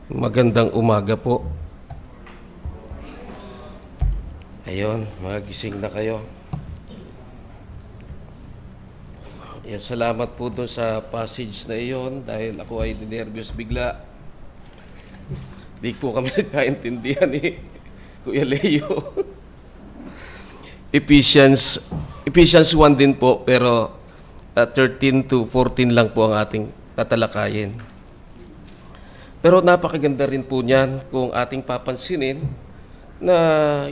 Magandang umaga po. Ayun, magising na kayo. Yan, salamat po doon sa passage na iyon dahil ako ay dinervyos bigla. Di po kami nagkaintindihan ni Kuya Leo. Ephesians 1 din po, pero 13 to 14 lang po ang ating tatalakayin. Pero napakaganda rin po niyan kung ating papansinin na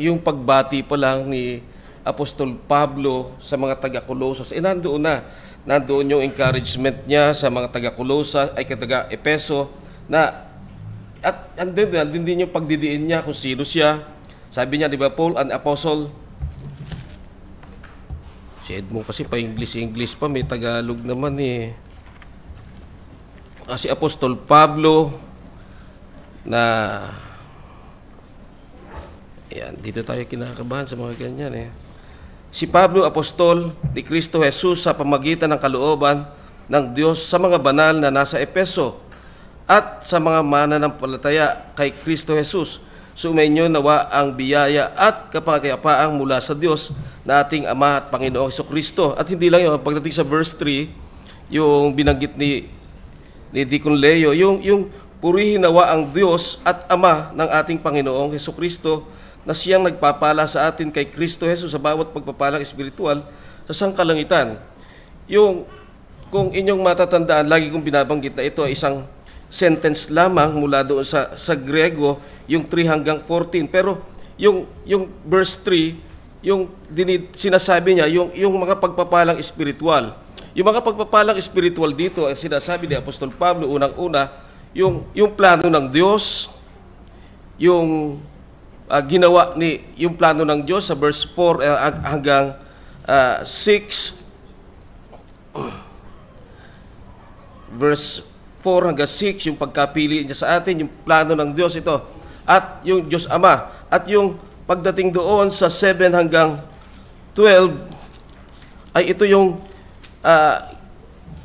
yung pagbati pa lang ni Apostol Pablo sa mga taga-Colosas, nandoon yung encouragement niya sa mga taga-Colosas, ay taga-Epeso, na at andun din yung pagdidiin niya kung sino siya. Sabi niya, di ba, Paul, an apostle. Si Edmond kasi pa English pa, may Tagalog naman eh. Si Apostol Pablo, na yan, dito tayo kinakabahan sa mga ganyan eh. Si Pablo, apostol ni Kristo Jesus sa pamagitan ng kalooban ng Diyos sa mga banal na nasa Epeso at sa mga mananampalataya kay Kristo Jesus. Sumainyo nawa ang biyaya at kapayapaan mula sa Diyos na ating Ama at Panginoong Jesucristo. At hindi lang yun, pagdating sa verse 3, yung binanggit ni Deacon Leo, yung purihin nawa ang Diyos at Ama ng ating Panginoong Jesucristo na siyang nagpapala sa atin kay Kristo Jesus sa bawat pagpapalang espiritual sa sangkalangitan. Yung, kung inyong matatandaan, lagi kong binabanggit na ito ay isang sentence lamang mula doon sa Grego, yung 3 hanggang 14. Pero yung verse 3, yung sinasabi niya, yung mga pagpapalang espiritual. Yung mga pagpapalang espiritual dito, ang sinasabi ni Apostol Pablo, unang-una, yung plano ng Diyos, yung yung plano ng Diyos sa verse 4 hanggang 6, verse 4 hanggang 6, yung pagkapili niya sa atin, yung plano ng Diyos ito, at yung Diyos Ama, at yung pagdating doon sa 7 hanggang 12, ay ito yung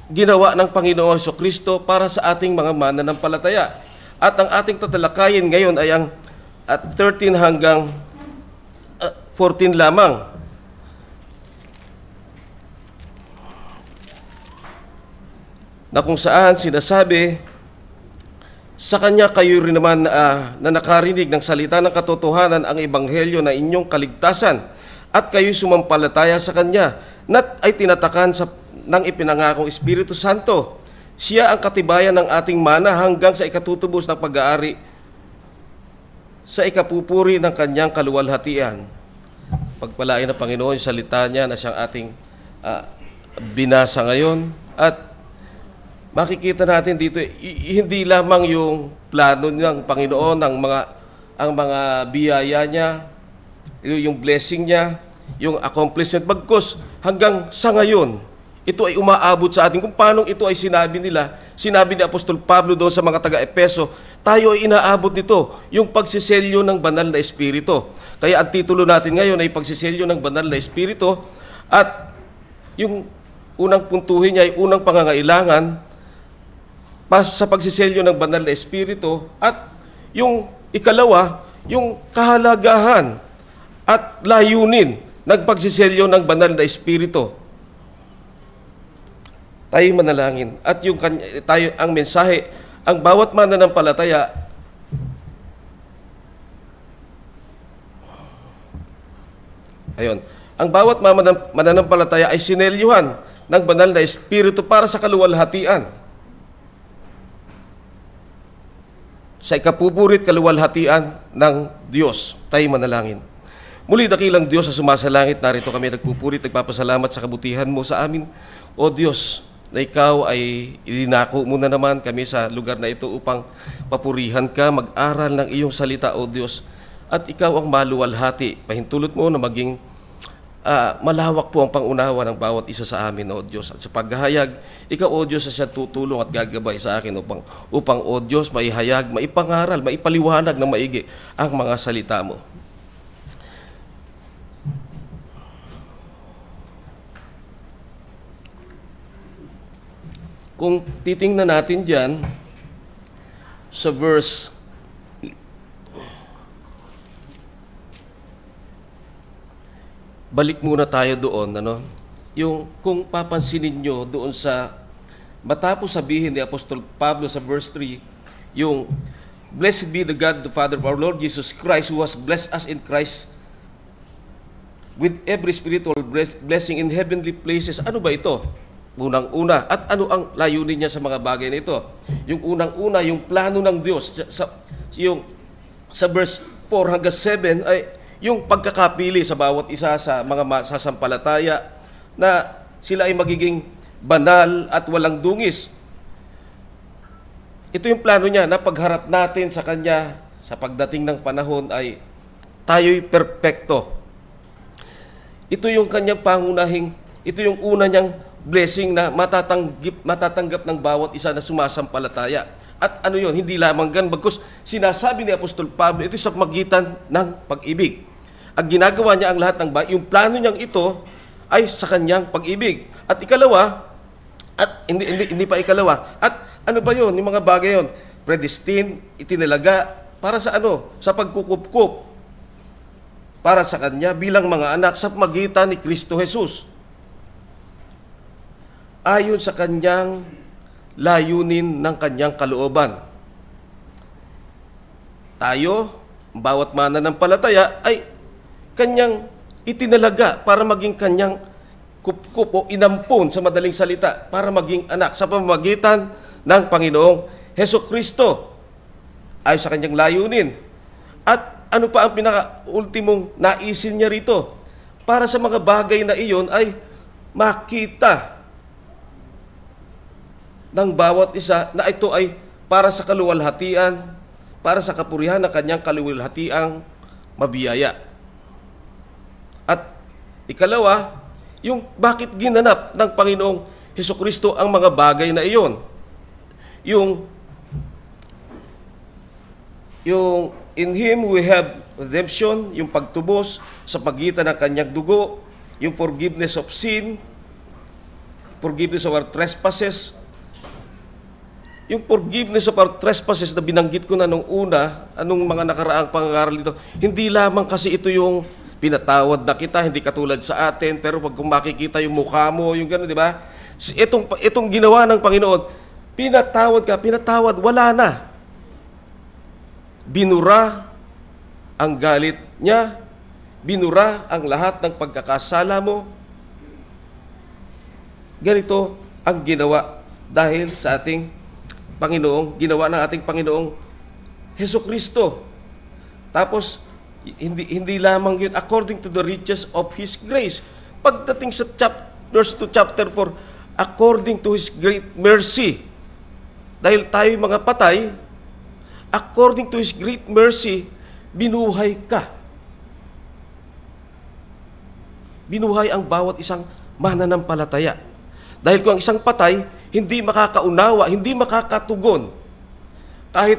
ginawa ng Panginoong Jesucristo para sa ating mga mananampalataya. At ang ating tatalakayin ngayon ay ang 13 hanggang 14 lamang. Na kung saan sinasabi, sa Kanya kayo rin naman na nakarinig ng salita ng katotohanan ang ebanghelyo na inyong kaligtasan at kayo sumampalataya sa Kanya na ay tinatakan ng ipinangakong Espiritu Santo. Siya ang katibayan ng ating mana hanggang sa ikatutubos ng pag-aari sa ikapupuri ng Kanyang kaluwalhatian. Pagpalain ng Panginoon yung salita niya na siyang ating binasa ngayon. At makikita natin dito, hindi lamang yung plano ng Panginoon, ang mga biyaya niya, yung blessing niya, yung accomplishment, bagkus hanggang sa ngayon, ito ay umaabot sa atin. Kung paano ito ay sinabi ni Apostol Pablo doon sa mga taga-Epeso, tayo ay inaabot nito, yung pagsiselyo ng banal na Espiritu. Kaya ang titulo natin ngayon ay pagsiselyo ng banal na Espiritu, at yung unang puntuhin niya ay unang pangangailangan sa pagsiselyo ng banal na Espiritu, at yung ikalawa, yung kahalagahan at layunin ng pagsiselyo ng banal na Espiritu. Tayo manalangin. At ang mensahe, ang bawat mananampalataya ang bawat mananampalataya ay sinelyuhan ng banal na Espiritu para sa kaluwalhatian. Sa ikapupurit kaluwalhatian ng Diyos. Tayo manalangin. Muli, dakilang Diyos sa sumasalangit, narito kami nagpupurit, nagpapasalamat sa kabutihan mo sa amin. O Diyos, na ikaw ay ilinako mo na naman kami sa lugar na ito upang papurihan ka, mag-aral ng iyong salita, O Diyos. At ikaw ang maluwalhati. Pahintulot mo na maging malawak po ang pangunawa ng bawat isa sa amin, O Diyos. At sa paghahayag, ikaw, O Diyos, sa tutulong at gagabay sa akin upang O Diyos, maihayag, maipangaral, maipaliwanag na maigi ang mga salita mo. Kung titingnan natin dyan sa verse balik muna tayo doon, ano? Yung kung papansinin nyo doon sa matapos sabihin ni Apostol Pablo sa verse 3, yung blessed be the God, the Father of our Lord Jesus Christ, who has blessed us in Christ with every spiritual blessing in heavenly places. Ano ba ito? Unang-una. At ano ang layunin niya sa mga bagay na ito? Yung unang-una, yung plano ng Diyos. Sa verse 4 hanggang 7 ay yung pagkakapili sa bawat isa sa mga sasampalataya na sila ay magiging banal at walang dungis. Ito yung plano niya na pagharap natin sa Kanya sa pagdating ng panahon ay tayo'y perpekto. Ito yung kanyang pangunahing, ito yung una niyang blessing na matatanggap ng bawat isa na sumasampalataya. At ano yun, hindi lamang gan, bagkus sinasabi ni Apostol Pablo, ito sa magitan ng pag-ibig. Ang ginagawa niya ang lahat ng yung plano niyang ito ay sa kanyang pag-ibig. At ikalawa, at hindi pa ikalawa, at ano ba yun, yung mga bagay yun? Predestined, itinalaga, para sa ano? Sa pagkukup-kup para sa Kanya bilang mga anak sa magitan ni Kristo Jesus. Ayon sa Kanyang layunin ng Kanyang kalooban. Tayo, bawat mananampalataya ay Kanyang itinalaga para maging Kanyang kup-kup o inampon sa madaling salita para maging anak sa pamamagitan ng Panginoong Hesukristo. Ayon sa Kanyang layunin. At ano pa ang pinaka-ultimong naisin niya rito? Para sa mga bagay na iyon ay makita ng bawat isa na ito ay para sa kaluwalhatian, para sa kapurihan ng Kanyang kaluwalhatiang mabiyaya. At ikalawa, yung bakit ginanap ng Panginoong Hesukristo ang mga bagay na iyon. Yung in Him we have redemption, yung pagtubos sa pagitan ng Kanyang dugo, yung forgiveness of sin, forgiveness of our trespasses. Yung forgiveness of our trespasses na binanggit ko na nung una, anong mga nakaraang pangangaral dito, hindi lamang kasi ito yung pinatawad na kita, hindi katulad sa atin, pero pag kung makikita yung mukha mo, yung gano'n, di ba? Itong ginawa ng Panginoon, pinatawad, wala na. Binura ang galit niya, binura ang lahat ng pagkakasala mo. Ganito ang ginawa dahil sa ating Panginoong, ginawa ng ating Panginoong Hesukristo. Tapos, hindi lamang yun, according to the riches of His grace. Pagdating sa verse 2, chapter 4, according to His great mercy. Dahil tayo mga patay, according to His great mercy, binuhay ka. Binuhay ang bawat isang mananampalataya. Dahil kung ang isang patay, hindi makakaunawa, hindi makakatugon. Kahit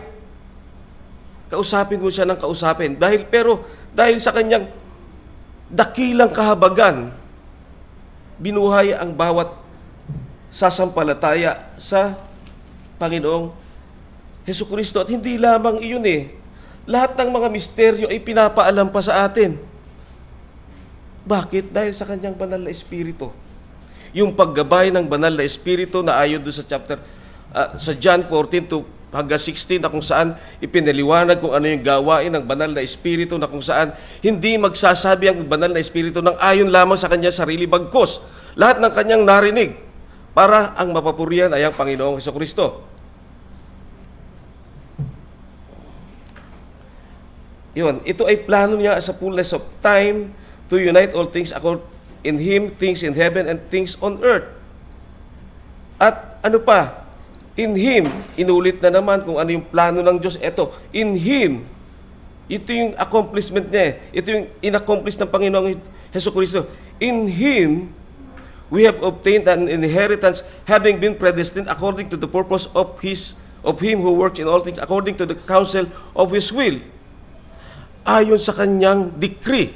kausapin mo siya ng kausapin. Dahil sa kanyang dakilang kahabagan, binuhay ang bawat sasampalataya sa Panginoong Hesukristo. At hindi lamang iyon lahat ng mga misteryo ay pinapaalam pa sa atin. Bakit? Dahil sa kanyang banal na Espiritu. Yung paggabay ng banal na Espiritu na ayon doon sa John 14 to hanggang 16 na kung saan ipinaliwanag kung ano yung gawain ng banal na Espiritu na kung saan hindi magsasabi ang banal na Espiritu ng ayon lamang sa kanyang sarili bagkos. Lahat ng kanyang narinig para ang mapapurihan ay ang Panginoong Hesukristo. Yun, ito ay plano niya as a fullness of time to unite all things in Him, things in heaven and things on earth. At ano pa? In Him, inulit na naman kung ano yung plano ng Diyos. Ito, in Him, ito yung accomplishment niya. Ito yung inaccomplish ng Panginoong Hesukristo. In Him, we have obtained an inheritance, having been predestined according to the purpose of Him who works in all things according to the counsel of His will. Ayon sa kanyang decree.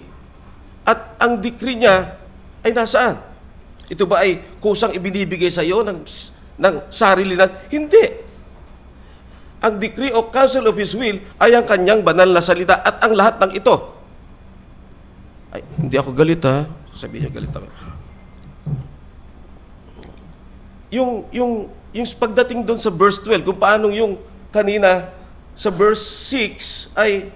At ang decree niya ay nasaan? Ito ba ay kusang ibinibigay sa iyo ng sarili na? Hindi. Ang decree o counsel of His will ay ang kanyang banal na salita at ang lahat ng ito. Ay, hindi ako galit ha. Sabihin niyo, galit ako. Yung pagdating doon sa verse 12, kung paano yung kanina sa verse 6 ay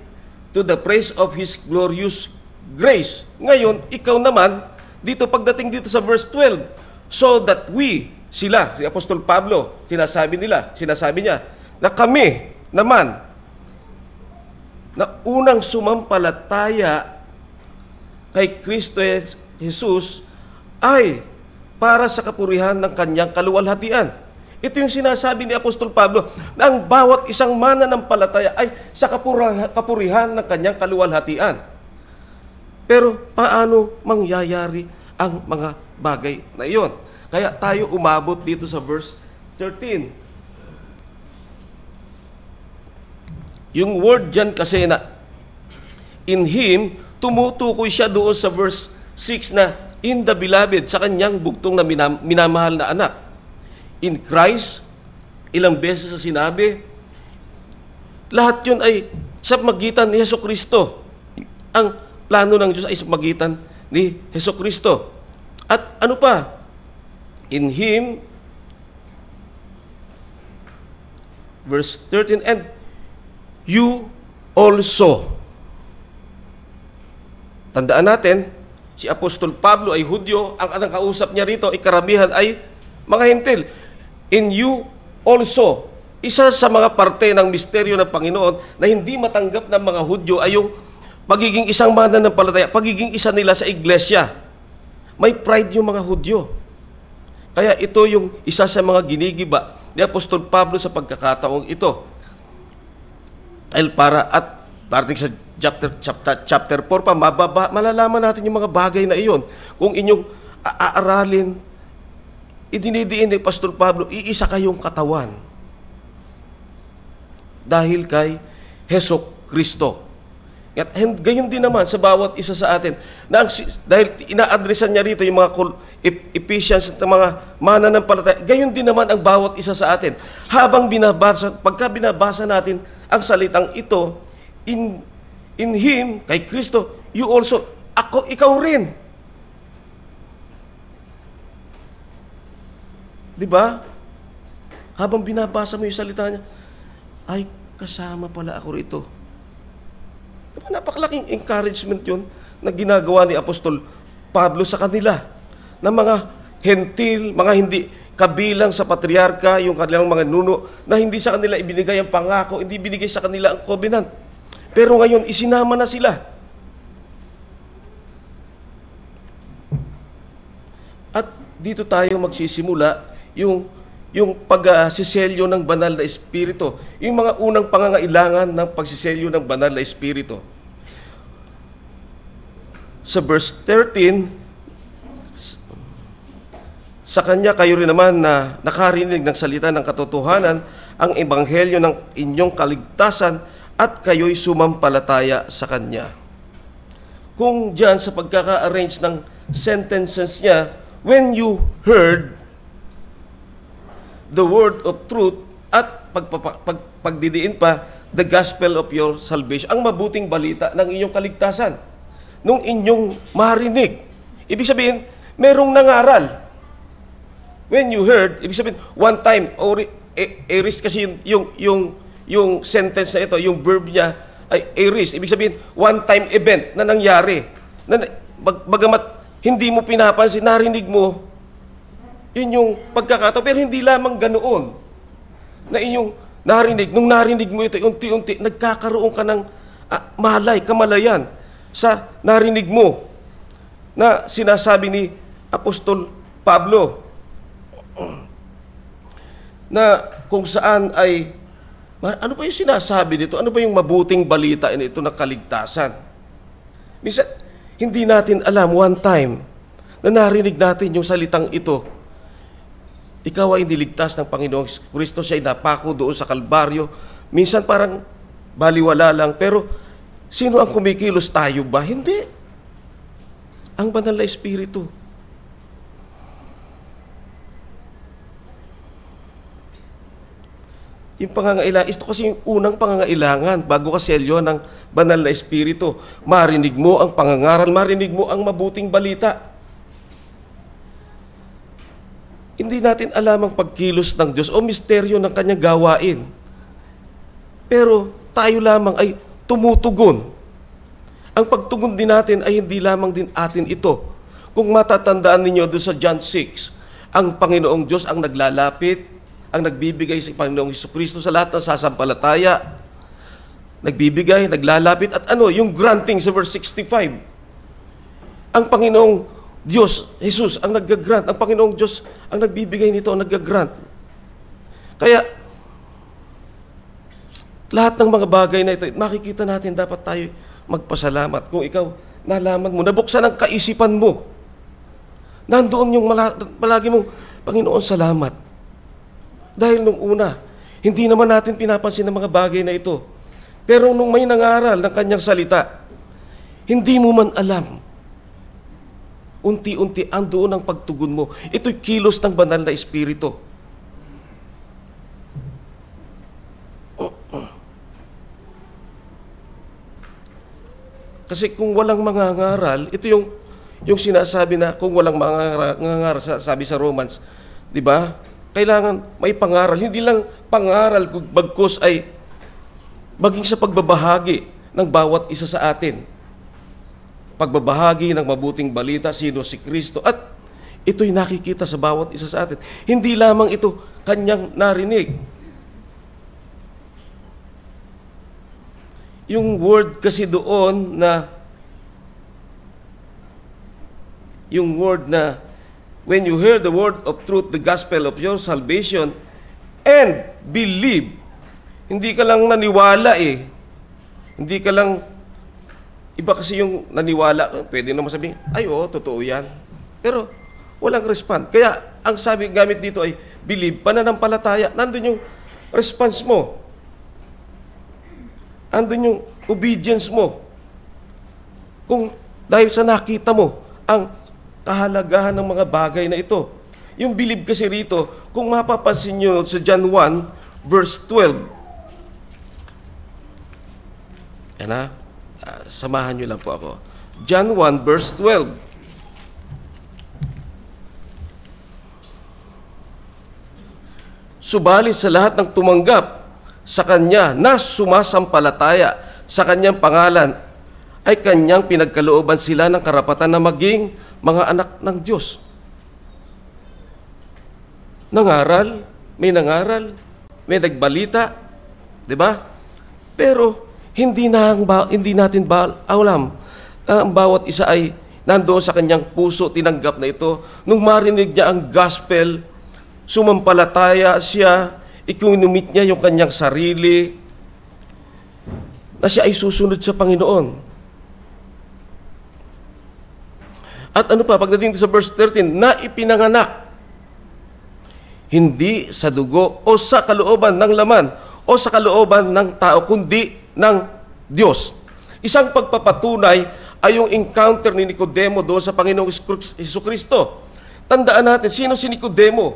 to the praise of His glorious grace. Ngayon, ikaw naman, dito pagdating dito sa verse 12, so that we, sila, si Apostol Pablo, sinasabi niya, na kami naman, na unang sumampalataya kay Kristo Jesus ay para sa kapurihan ng kanyang kaluwalhatian. Ito yung sinasabi ni Apostol Pablo, na ang bawat isang mananampalataya ay sa kapurihan ng kanyang kaluwalhatian. Pero paano mangyayari ang mga bagay na iyon? Kaya tayo umabot dito sa verse 13. Yung word dyan kasi na in Him, tumutukoy siya doon sa verse 6 na in the beloved, sa kanyang bugtong na minamahal na anak. In Christ, ilang beses sa sinabi, lahat yun ay sa magitan ni Hesukristo. Ang plano ng Diyos ay sa magitan ni Hesukristo. At ano pa? In Him, verse 13, and you also. Tandaan natin, si Apostol Pablo ay Hudyo, ang kausap niya rito ay karamihan ay mga Hentil. In you also, isa sa mga parte ng misteryo ng Panginoon na hindi matanggap ng mga Hudyo ay yung pagiging isang mananampalataya, pagiging isa nila sa iglesia. May pride yung mga Hudyo. Kaya ito yung isa sa mga ginigiba ni Apostol Pablo sa pagkakataong ito. Dahil para at parating sa chapter 4 pa, malalaman natin yung mga bagay na iyon. Kung inyong aaralin, idinidiin ni Pastor Pablo, iisa kayong katawan. Dahil kay Hesukristo. At gayon din naman sa bawat isa sa atin. Dahil ina-addressan niya rito yung mga Ephesians at mga mananampalataya, gayon din naman ang bawat isa sa atin. Pagka binabasa natin ang salitang ito, in Him, kay Kristo, you also, ikaw rin. Diba? Habang binabasa mo yung salita niya, ay, kasama pala ako rito. Diba, napakalaking encouragement yun na ginagawa ni Apostol Pablo sa kanila, na mga hentil, mga hindi kabilang sa patriarka, yung kanilang mga nuno, na hindi sa kanila ibinigay ang pangako, hindi binigay sa kanila ang covenant. Pero ngayon, isinama na sila. At dito tayo magsisimula yung pagsiselyo ng banal na espiritu. Yung mga unang pangangailangan ng pagsiselyo ng banal na espiritu. Sa verse 13, sa Kanya kayo rin naman na nakarinig ng salita ng katotohanan, ang ebanghelyo ng inyong kaligtasan, at kayo'y sumampalataya sa Kanya. Kung diyan sa pagkaka-arrange ng sentences niya, when you heard the word of truth, at pagdidiin pa, the gospel of your salvation, ang mabuting balita ng inyong kaligtasan, nung inyong marinig. Ibig sabihin, merong nangaral. When you heard, ibig sabihin, one time, eris kasi yung sentence na ito, yung verb niya ay eris. Ibig sabihin, one-time event na nangyari. Bagamat hindi mo pinapansin, narinig mo, yun yung pagkakataon. Pero hindi lamang ganoon na inyong narinig. Nung narinig mo ito, unti-unti, nagkakaroon ka ng kamalayan sa narinig mo na sinasabi ni Apostol Pablo na kung saan ay ano ba yung sinasabi dito? Ano ba yung mabuting balita ito na kaligtasan? Minsan, hindi natin alam one time na narinig natin yung salitang ito. Ikaw ay niligtas ng Panginoong Kristo, siya ay napako doon sa Kalbaryo. Minsan parang baliwala lang, pero sino ang kumikilos, tayo ba? Hindi. Ang banal na Espiritu. Yung pangangailangan, ito kasi yung unang pangangailangan bago ka selyo ng banal na espiritu. Marinig mo ang pangangaral, marinig mo ang mabuting balita. Hindi natin alam ang pagkilos ng Diyos o misteryo ng kanyang gawain. Pero tayo lamang ay tumutugon. Ang pagtugon din natin ay hindi lamang din atin ito. Kung matatandaan ninyo doon sa John 6, ang Panginoong Diyos ang naglalapit, ang nagbibigay sa Panginoong Jesucristo sa lahat ng sasampalataya. Nagbibigay, naglalapit, at yung granting sa verse 65. Ang Panginoong Diyos, Jesus, ang nag-grant. Ang Panginoong Diyos ang nagbibigay nito, ang nag-grant. Kaya, lahat ng mga bagay na ito, makikita natin dapat tayo magpasalamat. Kung ikaw, nalaman mo, nabuksan ang kaisipan mo, nandoon yung palagi mong, Panginoon, salamat. Dahil nung una, hindi naman natin pinapansin ang mga bagay na ito. Pero nung may nangaral ng kanyang salita, hindi mo man alam, unti-unti andoon ang pagtugon mo. Ito'y kilos ng banal na espiritu. Kasi kung walang mangangaral, ito yung sinasabi na kung walang mangangaral, sabi sa Romans, di ba? Kailangan may pangaral. Hindi lang pangaral kung bagkus ay maging sa pagbabahagi ng bawat isa sa atin. Pagbabahagi ng mabuting balita, sino si Kristo. At ito'y nakikita sa bawat isa sa atin. Hindi lamang ito kanyang narinig. Yung word kasi doon na, yung word na, when you hear the word of truth, the gospel of your salvation, and believe, hindi ka lang naniwala eh. Hindi ka lang, iba kasi yung naniwala, pwede naman sabihin, ay oo, totoo yan. Pero walang respond. Kaya ang sabi gamit dito ay believe, pananampalataya. Nandun yung response mo. Andun yung obedience mo. Kung dahil sa nakita mo ang kahalagahan ng mga bagay na ito. Yung believe kasi rito, kung mapapansin nyo sa John 1, verse 12. Yan na, samahan nyo lang po ako. John 1, verse 12. Subalit sa lahat ng tumanggap sa Kanya na sumasampalataya sa Kanyang pangalan, ay Kanyang pinagkalooban sila ng karapatan na maging mga anak ng Diyos. Nangaral, may nagbalita, di ba? Pero hindi natin alam ang bawat isa ay nandoon sa kanyang puso, tinanggap na ito. Nung marinig niya ang gospel, sumampalataya siya, ikinumit niya yung kanyang sarili, na siya ay susunod sa Panginoon. At ano pa, pagdating sa verse 13, na ipinanganak, hindi sa dugo o sa kalooban ng laman o sa kalooban ng tao, kundi ng Diyos. Isang pagpapatunay ay yung encounter ni Nicodemo doon sa Panginoong Jesucristo. Tandaan natin, sino si Nicodemo?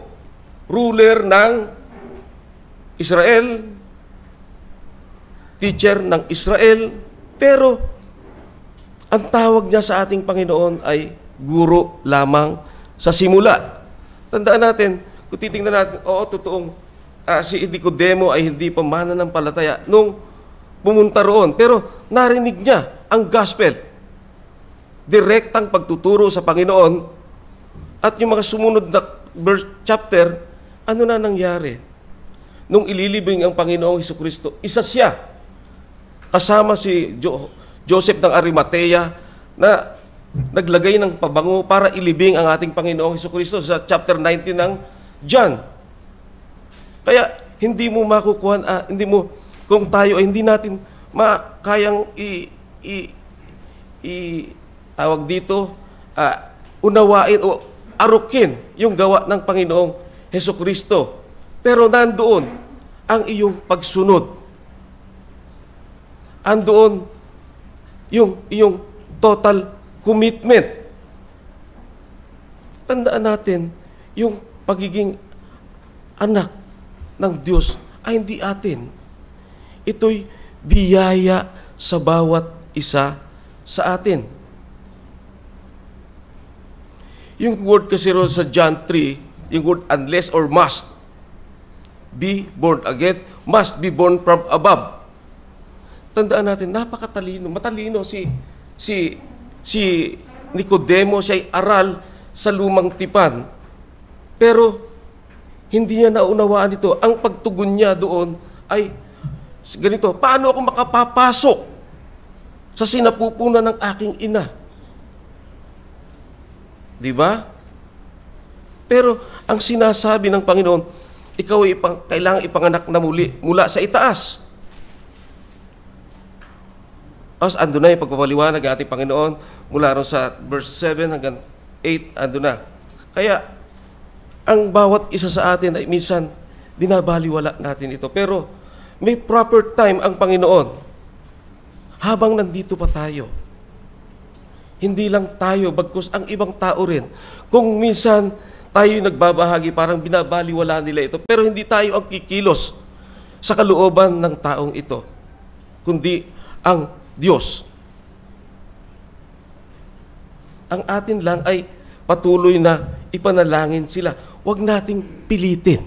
Ruler ng Israel, teacher ng Israel, pero ang tawag niya sa ating Panginoon ay guro lamang sa simula. Tandaan natin, kung titingnan natin, oo, totoong si Nicodemo ay hindi pa mananampalataya nung pumunta roon. Pero narinig niya ang gospel. Direktang pagtuturo sa Panginoon. At yung mga sumunod na chapter, ano na nangyari? Nung ililibing ang Panginoong Jesucristo, isa siya. Kasama si Joseph ng Arimatea na naglagay ng pabango para ilibing ang ating Panginoong Jesucristo sa chapter 19 ng John. Kaya hindi mo makukuha, kung tayo ay hindi natin makayang tawag dito, unawain o arukin yung gawa ng Panginoong Jesucristo. Pero nandoon ang iyong pagsunod. Andoon yung iyong total commitment. Tandaan natin yung pagiging anak ng Diyos ay hindi atin. Ito'y biyaya sa bawat isa sa atin. Yung word kasi ron sa John 3, yung word unless or must be born again, must be born from above. Tandaan natin, napakatalino, matalino si Nicodemo, siya'y aral sa lumang tipan. Pero hindi niya naunawaan ito. Ang pagtugon niya doon ay ganito, paano ako makapapasok sa sinapupunan ng aking ina? Di ba? Pero ang sinasabi ng Panginoon, ikaw ay kailangang ipanganak na muli mula sa itaas. Tapos ando na yung pagpapaliwanag ng ating Panginoon mula ron sa verse 7 hanggang 8, ando na. Kaya, ang bawat isa sa atin ay minsan binabaliwala natin ito. Pero may proper time ang Panginoon habang nandito pa tayo. Hindi lang tayo, bagkus ang ibang tao rin. Kung minsan tayo nagbabahagi, parang binabaliwala nila ito. Pero hindi tayo ang kikilos sa kalooban ng taong ito, kundi ang Diyos. Ang atin lang ay patuloy na ipanalangin sila. Huwag nating pilitin.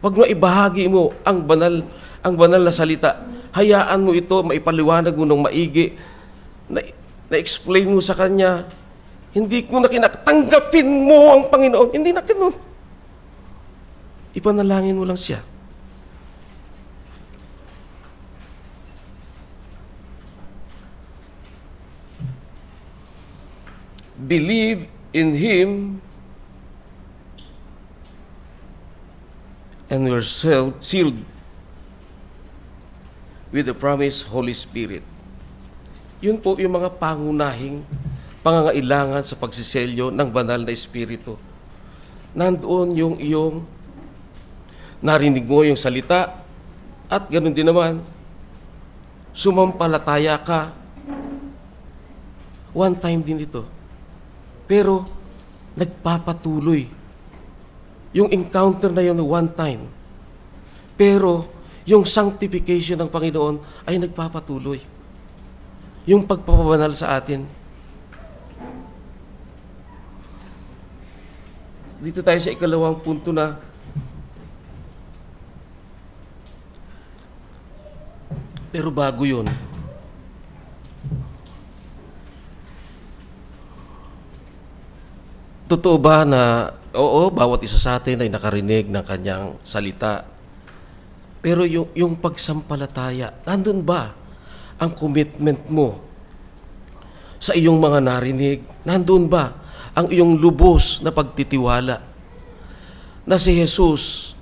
Huwag mo ibahagi mo ang banal na salita. Hayaan mo ito, maipaliwanag mo ng maigi, na-explain mo sa Kanya. Hindi ko na tanggapin mo ang Panginoon. Hindi na ganun. Ipanalangin mo lang siya. Believe in Him and we're sealed with the promised Holy Spirit. Yun po yung mga pangunahing pangangailangan sa pagsiselyo ng banal na Espiritu. Nandoon yung iyong narinig mo yung salita at ganoon din naman, sumampalataya ka. One time din ito. Pero nagpapatuloy. Yung encounter na yun, one time. Pero yung sanctification ng Panginoon ay nagpapatuloy. Yung pagpapabanal sa atin. Dito tayo sa ikalawang punto na pero bago yun, totoo ba na oo, bawat isa sa atin ay nakarinig ng Kanyang salita? Pero yung pagsampalataya, nandun ba ang commitment mo sa iyong mga narinig? Nandun ba ang iyong lubos na pagtitiwala na si Jesus,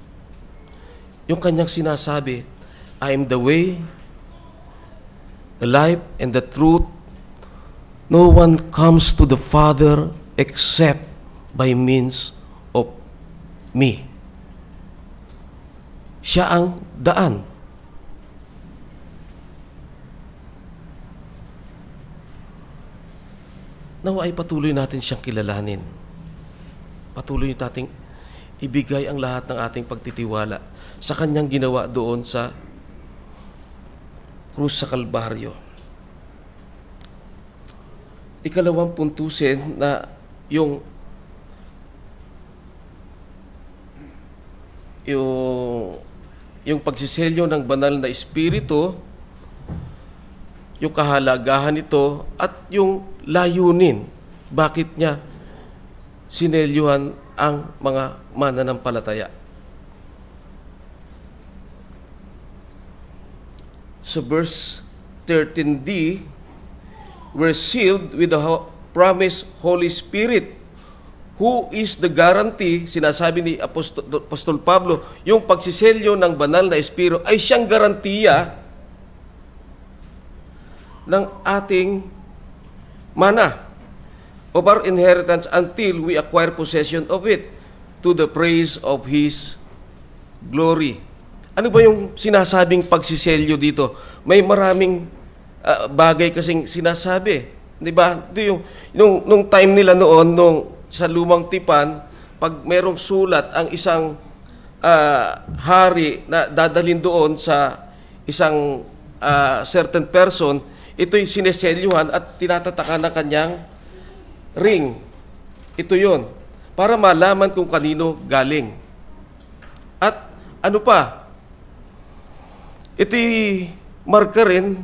yung Kanyang sinasabi, I am the way, the life, and the truth. No one comes to the Father except by means of me. Siya ang daan. Nawa ay patuloy natin siyang kilalanin. Patuloy nating ibigay ang lahat ng ating pagtitiwala sa Kanyang ginawa doon sa krus sa Kalbaryo. Ikalawang puntusin na yung pagsiselyo ng banal na Espiritu, yung kahalagahan nito at yung layunin. Bakit niya sinelyuhan ang mga mananampalataya? So verse 13d, we're sealed with the promised Holy Spirit, who is the guarantee, sinasabi ni Apostol Pablo, yung pagsiselyo ng banal na Espiritu ay siyang garantiya ng ating mana of our inheritance until we acquire possession of it to the praise of His glory. Ano ba yung sinasabing pagsiselyo dito? May maraming bagay kasing sinasabi. Di ba? Nung time nila noon, sa lumang tipan, pag merong sulat ang isang hari na dadalhin doon sa isang certain person, ito'y sineselyuhan at tinatatakan ng kanyang ring. Ito yon para malaman kung kanino galing. At ano pa, ito'y marker rin,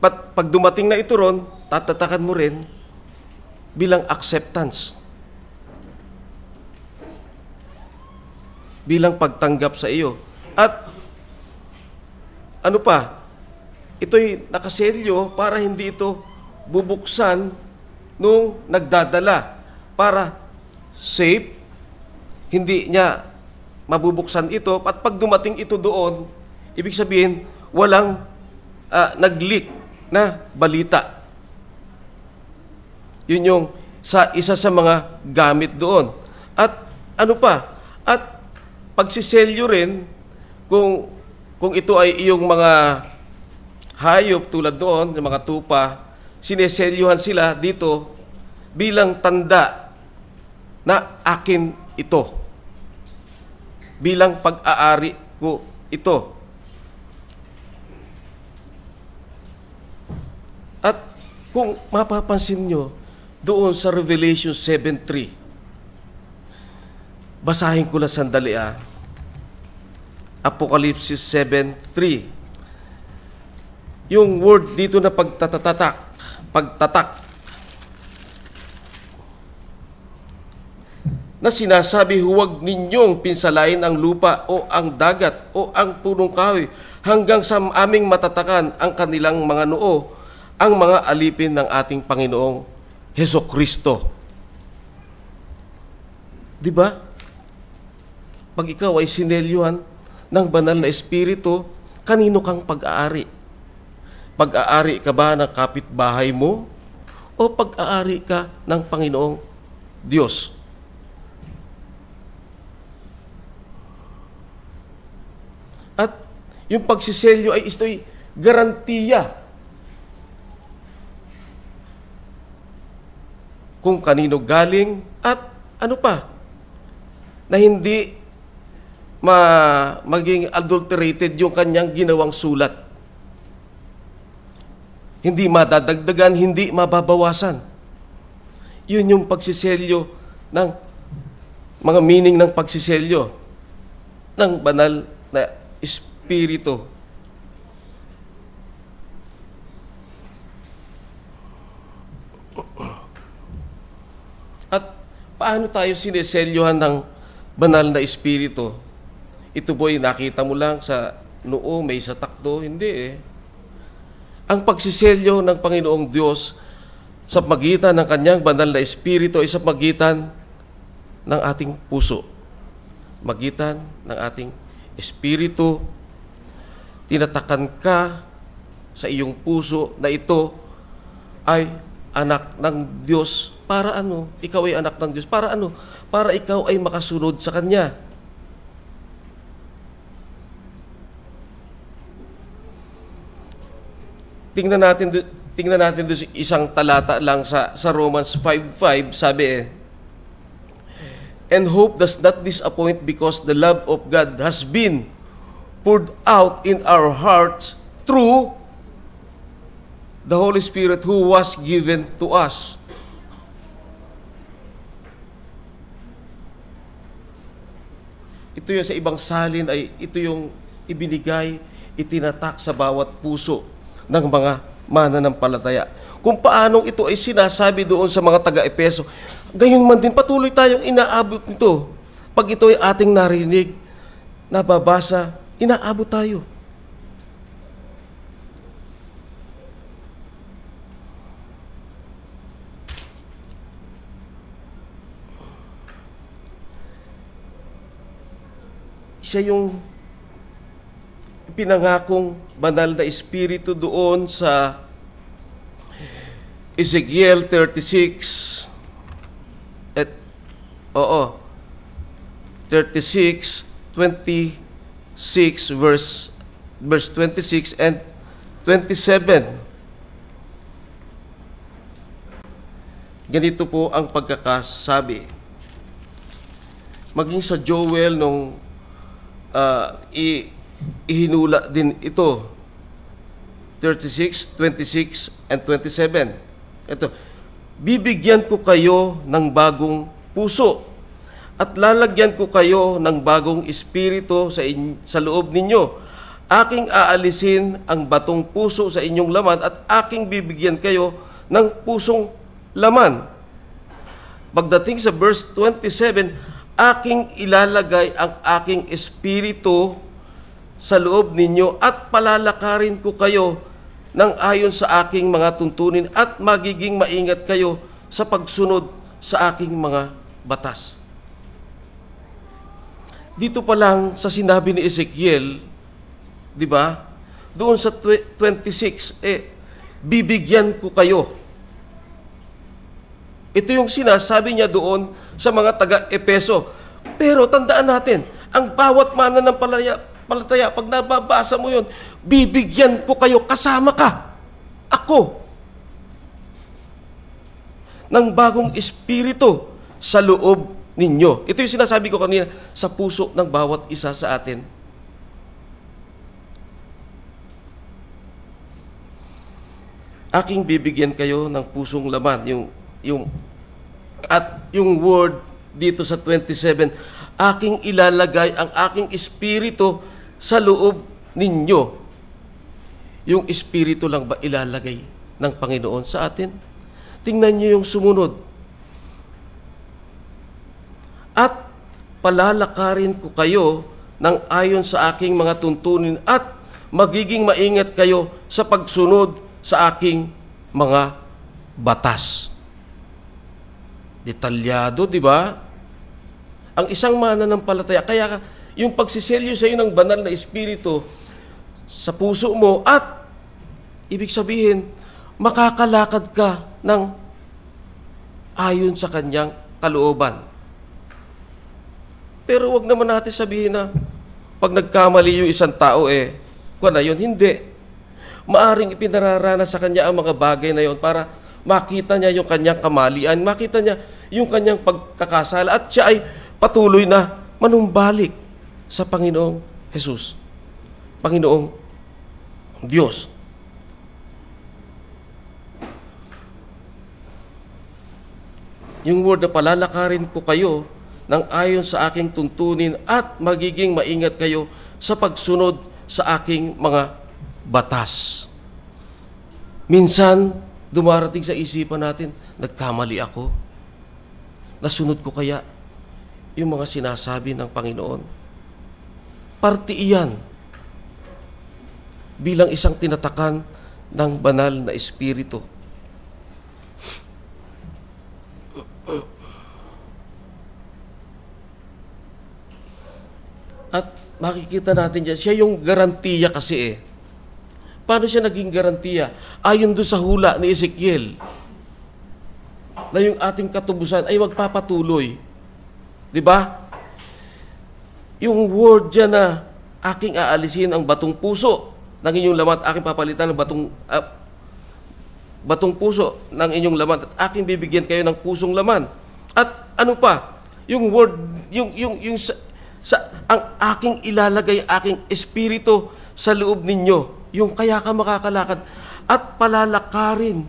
pag dumating na ito ron, tatatakan mo rin bilang acceptance. Bilang pagtanggap sa iyo. At ano pa, ito'y nakaselyo para hindi ito bubuksan nung nagdadala. Para safe, hindi niya mabubuksan ito. At pag dumating ito doon, ibig sabihin, walang nag-leak na balita. Yun yung isa sa mga gamit doon. At ano pa? At pagsiselyo rin, kung ito ay iyong mga hayop tulad doon, yung mga tupa, sineselyuhan sila dito bilang tanda na akin ito. Bilang pag-aari ko ito. At kung mapapansin nyo, doon sa Revelation 7:3, basahin ko lang sandali Apocalypse 7:3. Yung word dito na pagtatak, na sinasabi, huwag ninyong pinsalain ang lupa o ang dagat o ang punong kahoy hanggang sa aming matatakan ang kanilang mga noo, ang mga alipin ng ating Panginoong Hesukristo. Di ba? Pag ikaw ay sinelyuhan ng banal na Espiritu, kanino kang pag-aari? Pag-aari ka ba ng kapitbahay mo? O pag-aari ka ng Panginoong Diyos? At yung pagsiselyo ay isto'y garantiya kung kanino galing at ano pa, na hindi maging adulterated yung kanyang ginawang sulat. Hindi madadagdagan, hindi mababawasan. Yun yung pagsiselyo ng mga meaning ng pagsiselyo ng banal na Espiritu. At paano tayo sineselyuhan ng banal na Espiritu? Ito boy, nakita mo lang sa noo, may sa takdo? Hindi Ang pagsiselyo ng Panginoong Diyos sa pagitan ng Kanyang banal na Espiritu ay sa pagitan ng ating puso. Magitan ng ating Espiritu, tinatakan ka sa iyong puso na ito ay anak ng Diyos. Para ano? Ikaw ay anak ng Diyos. Para ano? Para ikaw ay makasunod sa Kanya. Tingnan natin doon isang talata lang sa Romans 5:5, sabi and hope does not disappoint because the love of God has been poured out in our hearts through the Holy Spirit who was given to us. Ito yung sa ibang salin ay ito yung ibinigay, itinatak sa bawat puso ng mga mananampalataya. Kung paanong ito ay sinasabi doon sa mga taga-Epeso, gayon man din patuloy tayong inaabot nito. Pag ito ay ating narinig, nababasa, inaabot tayo. Siya yung pinangakong banal na Espiritu doon sa Ezekiel 36 36:26 verse 26 and 27. Ganito po ang pagkakasabi. Maging sa Joel nung ihinula din ito, 36, 26, and 27. Ito, bibigyan ko kayo ng bagong puso at lalagyan ko kayo ng bagong espiritu sa loob ninyo. Aking aalisin ang batong puso sa inyong laman at aking bibigyan kayo ng pusong laman. Pagdating sa verse 27, aking ilalagay ang aking espiritu sa loob ninyo at palalakarin ko kayo ng ayon sa aking mga tuntunin at magiging maingat kayo sa pagsunod sa aking mga batas. Dito pa lang sa sinabi ni Ezekiel, di ba? Doon sa 26, bibigyan ko kayo. Ito yung sinasabi niya doon sa mga taga-Epeso. Pero tandaan natin, ang bawat mananampalataya, pag nababasa mo yun, bibigyan ko kayo, kasama ka, ako, ng bagong espiritu sa loob ninyo. Ito yung sinasabi ko kanina sa puso ng bawat isa sa atin. Aking bibigyan kayo ng pusong laman. At yung word dito sa 27, aking ilalagay ang aking espiritu sa loob ninyo. Yung espiritu lang ba ilalagay ng Panginoon sa atin? Tingnan niyo yung sumunod. At palalakarin ko kayo ng ayon sa aking mga tuntunin at magiging maingat kayo sa pagsunod sa aking mga batas. Detalyado, di ba? Ang isang mananampalataya, kaya yung pagsiselyo sa iyo ng banal na espiritu sa puso mo at ibig sabihin, makakalakad ka ng ayon sa kanyang kalooban. Pero wag naman natin sabihin na pag nagkamali yung isang tao, kung na yun, hindi. Maaring ipinararana sa kanya ang mga bagay na yun para makita niya yung kanyang kamalian, makita niya yung kanyang pagkakasala at siya ay patuloy na manumbalik sa Panginoong Jesus, Panginoong Diyos. Yung word na palalakarin ko kayo ng ayon sa aking tuntunin at magiging maingat kayo sa pagsunod sa aking mga batas. Minsan, dumarating sa isipan natin, nagkamali ako. Nasunod ko kaya yung mga sinasabi ng Panginoon. Parte iyan bilang isang tinatakan ng banal na espiritu. At makikita natin dyan, siya yung garantiya kasi Paano siya naging garantiya? Ayon doon sa hula ni Ezekiel na yung ating katubusan ay magpapatuloy. Di ba? Yung word dyan na aking aalisin ang batong puso ng inyong laman at aking papalitan ng batong puso ng inyong laman at aking bibigyan kayo ng pusong laman. At ano pa? Yung word, ang aking ilalagay, aking espiritu sa loob ninyo, yung kaya ka makakalakad at palalakarin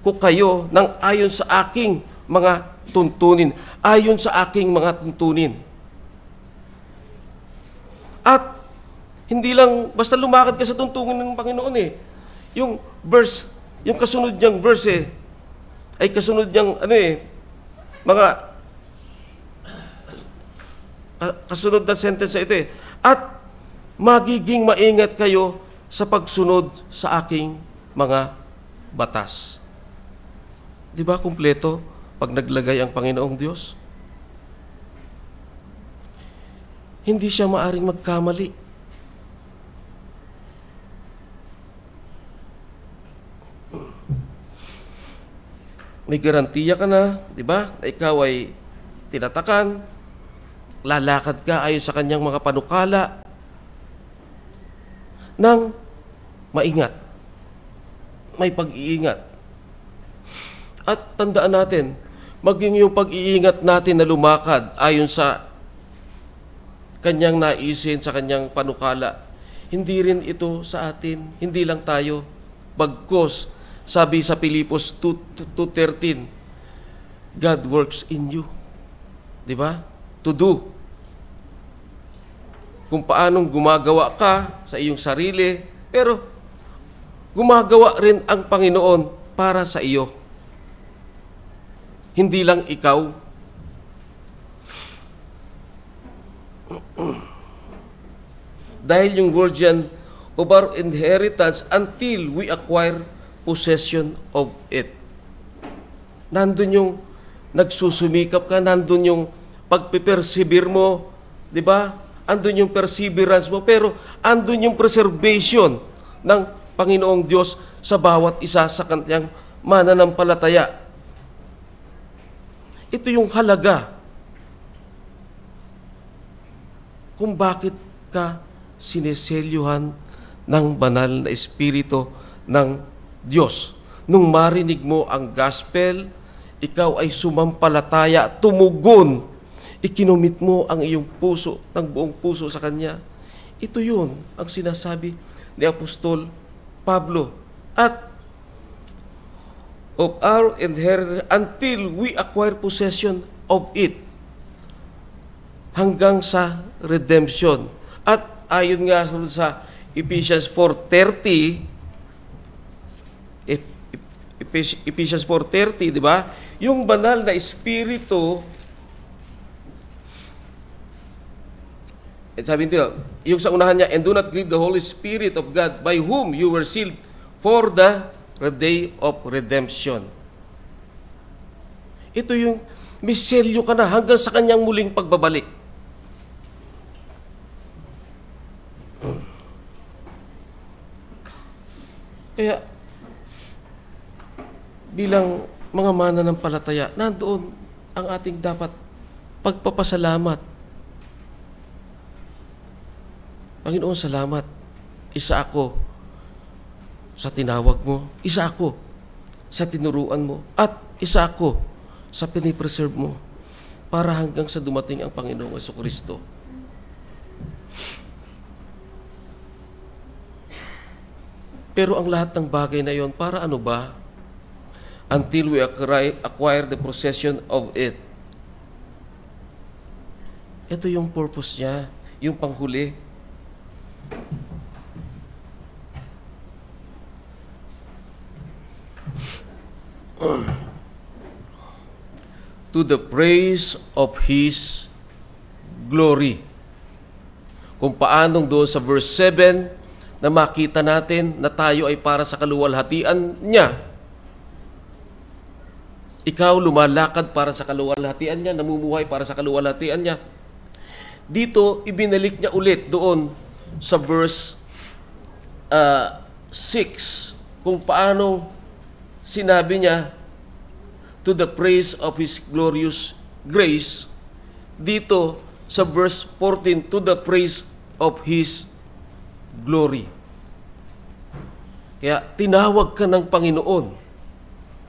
ko kayo ng ayon sa aking mga tuntunin. Ayon sa aking mga tuntunin. At hindi lang basta lumakad ka sa tuntunin ng Panginoon Yung verse, yung kasunod niyang verse ay kasunod niyang mga kasunod na sentence ito At magiging maingat kayo sa pagsunod sa aking mga batas. Di ba kumpleto pag naglagay ang Panginoong Diyos? Hindi siya maaring magkamali. May garantiya ka na, di ba? Na ikaw ay tinatakan, lalakad ka ayon sa kanyang mga panukala ng maingat. May pag-iingat. At tandaan natin, maging yung pag-iingat natin na lumakad ayon sa kanyang naisin sa kanyang panukala. Hindi rin ito sa atin, hindi lang tayo. Bagkus, sabi sa Pilipos 2:13, God works in you. Di ba? To do. Kung paanong gumagawa ka sa iyong sarili, pero gumagawa rin ang Panginoon para sa iyo. Hindi lang ikaw. Dahil yung word yan, of our inheritance until we acquire possession of it. Nandun yung nagsusumikap ka, nandun yung pagpipersevere mo, di ba? Andun yung perseverance mo, pero andun yung preservation ng Panginoong Diyos sa bawat isa sa kanyang mananampalataya. Ito yung halaga kung bakit ka sineselyuhan ng banal na Espiritu ng Diyos. Nung marinig mo ang gospel, ikaw ay sumampalataya, tumugon, ikinumit mo ang iyong puso, ng buong puso sa Kanya. Ito yun ang sinasabi ni Apostol Pablo. At of our inheritance until we acquire possession of it. Hanggang sa redemption. At ayon nga sa Ephesians 4:30, Ephesians 4:30, di ba? Yung banal na Espiritu, sabi nito, yung sa unahan niya, and do not grieve the Holy Spirit of God, by whom you were sealed for the day of redemption. Ito yung miselyo ka na hanggang sa kanyang muling pagbabalik. Kaya, bilang mga mananampalataya, nandoon ang ating dapat pagpapasalamat. Panginoon, salamat. Isa ako sa tinawag mo. Isa ako sa tinuruan mo. At isa ako sa pinipreserve mo para hanggang sa dumating ang Panginoong Jesucristo. Pero ang lahat ng bagay na yon, para ano ba? Until we acquire the possession of it. Ito yung purpose niya, yung panghuli. To the praise of His glory. Kung paanong doon sa verse 7 na makita natin na tayo ay para sa kaluwalhatian niya. Ikaw lumalakad para sa kaluwalhatian niya, namumuhay para sa kaluwalhatian niya. Dito, ibinalik niya ulit doon sa verse 6 kung paano sinabi niya to the praise of His glorious grace. Dito sa verse 14, to the praise of His glory. Kaya tinawag ka ng Panginoon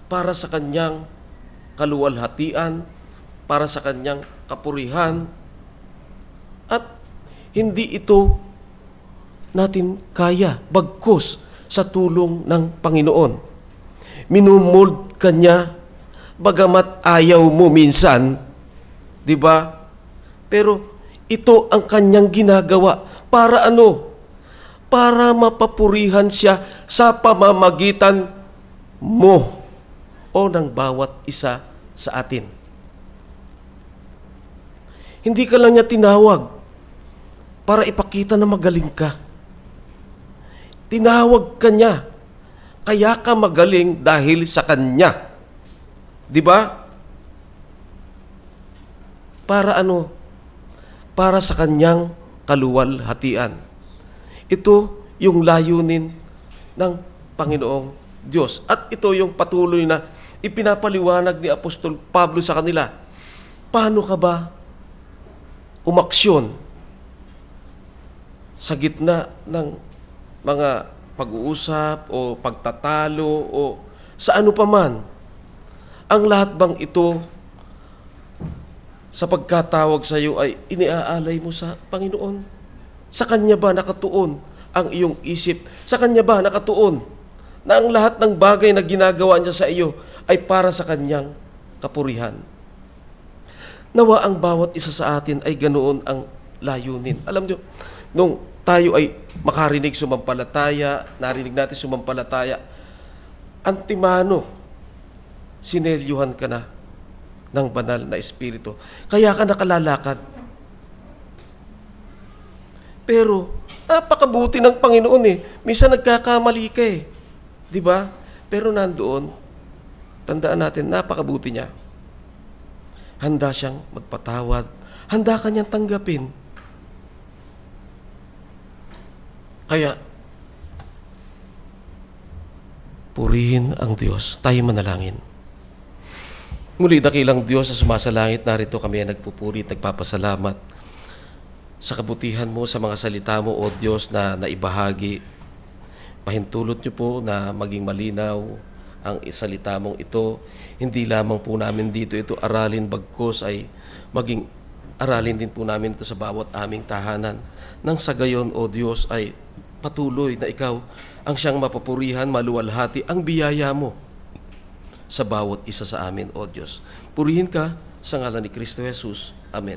para sa Kanyang kaluwalhatian, para sa Kanyang kapurihan, at hindi ito natin kaya bagkus sa tulong ng Panginoon. Minumuld ka niya bagamat ayaw mo minsan, di ba? Pero ito ang kanyang ginagawa. Para ano? Para mapapurihan siya sa pamamagitan mo o ng bawat isa sa atin. Hindi ka lang niya tinawag para ipakita na magaling ka. Tinawag ka niya. Kaya ka magaling dahil sa Kanya. Di ba? Para ano? Para sa Kanyang kaluwalhatian. Ito yung layunin ng Panginoong Diyos. At ito yung patuloy na ipinapaliwanag ni Apostol Pablo sa kanila. Paano ka ba umaksyon sa gitna ng mga pag-uusap o pagtatalo o sa ano pa man? Ang lahat bang ito sa pagkatawag sa iyo ay iniaalay mo sa Panginoon? Sa Kanya ba nakatuon ang iyong isip? Sa Kanya ba nakatuon na ang lahat ng bagay na ginagawa niya sa iyo ay para sa Kanyang kapurihan? Nawa ang bawat isa sa atin ay ganoon ang layunin. Alam niyo, nung tayo ay makarinig sumampalataya, narinig natin sumampalataya, antimano, sinelyuhan ka na ng banal na Espiritu. Kaya ka nakalalakad. Pero, napakabuti ng Panginoon eh. Minsan nagkakamali ka eh. Di ba? Pero nandoon, tandaan natin, napakabuti niya. Handa siyang magpatawad. Handa ka niyang tanggapin. Kaya, purihin ang Diyos. Tayo manalangin. Muli, dakilang Diyos sa sumasalangit, narito kami ay nagpupuri at nagpapasalamat sa kabutihan mo, sa mga salita mo, O Diyos, na naibahagi. Pahintulot niyo po na maging malinaw ang salita mong ito. Hindi lamang po namin dito ito aralin, bagkus ay maging aralin din po namin ito sa bawat aming tahanan. Nang sa gayon, O Diyos, ay patuloy na ikaw ang siyang mapupurihan, maluwalhati ang biyaya mo sa bawat isa sa amin, O Diyos. Purihin ka sa ngalan ni Kristo Jesus. Amen.